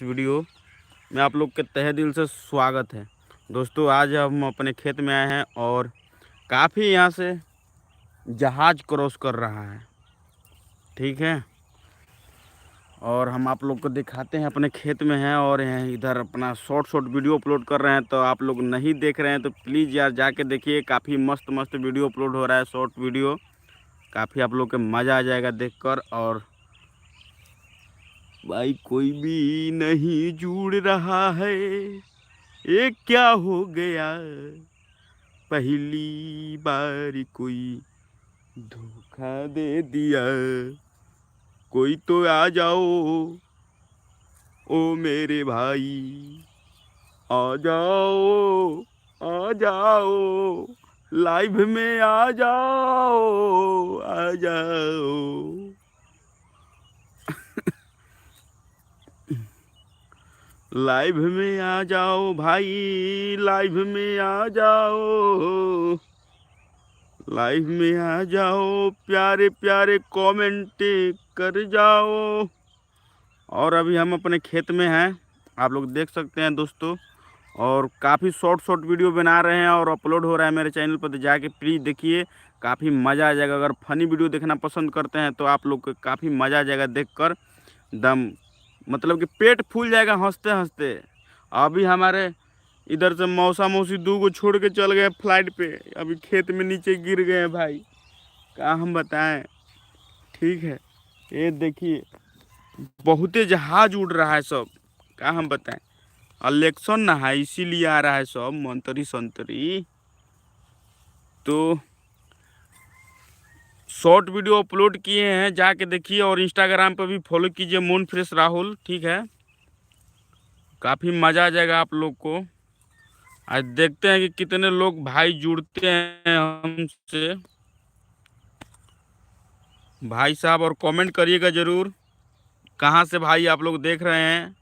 Video में आप लोग के तहे दिल से स्वागत है। दोस्तों, आज हम अपने खेत में आए हैं और काफ़ी यहाँ से जहाज क्रॉस कर रहा है। ठीक है, और हम आप लोग को दिखाते हैं अपने खेत में हैं और यहाँ इधर अपना शॉर्ट वीडियो अपलोड कर रहे हैं। तो आप लोग नहीं देख रहे हैं तो प्लीज़ यार जाके देखिए, काफ़ी मस्त मस्त वीडियो अपलोड हो रहा है, शॉर्ट वीडियो। काफ़ी आप लोग के मज़ा आ जाएगा देखकर। और भाई कोई भी नहीं जुड़ रहा है, ये क्या हो गया, पहली बार कोई धोखा दे दिया। कोई तो आ जाओ, ओ मेरे भाई, आ जाओ, आ जाओ, लाइव में आ जाओ, आ जाओ। लाइव में आ जाओ भाई, लाइव में आ जाओ, लाइव में आ जाओ, प्यारे प्यारे कमेंट कर जाओ। और अभी हम अपने खेत में हैं, आप लोग देख सकते हैं दोस्तों। और काफ़ी शॉर्ट वीडियो बना रहे हैं और अपलोड हो रहा है मेरे चैनल पर, तो जाके प्लीज़ देखिए, काफ़ी मज़ा आ जाएगा। अगर फ़नी वीडियो देखना पसंद करते हैं तो आप लोग को काफ़ी मज़ा आ जाएगा देखकर। दम मतलब कि पेट फूल जाएगा हंसते हंसते। अभी हमारे इधर से मौसा मौसी दू को छोड़ के चल गए फ्लाइट पे, अभी खेत में नीचे गिर गए हैं भाई, क्या हम बताएं। ठीक है, ये देखिए बहुते जहाज उड़ रहा है सब, क्या हम बताएं। इलेक्शन ना है इसीलिए आ रहा है सब मंत्री संतरी। तो शॉर्ट वीडियो अपलोड किए हैं, जाके देखिए। और इंस्टाग्राम पर भी फॉलो कीजिए, मून फ्रेश राहुल। ठीक है, काफ़ी मज़ा आ जाएगा आप लोग को। आज देखते हैं कि कितने लोग भाई जुड़ते हैं हमसे, भाई साहब। और कमेंट करिएगा ज़रूर, कहाँ से भाई आप लोग देख रहे हैं।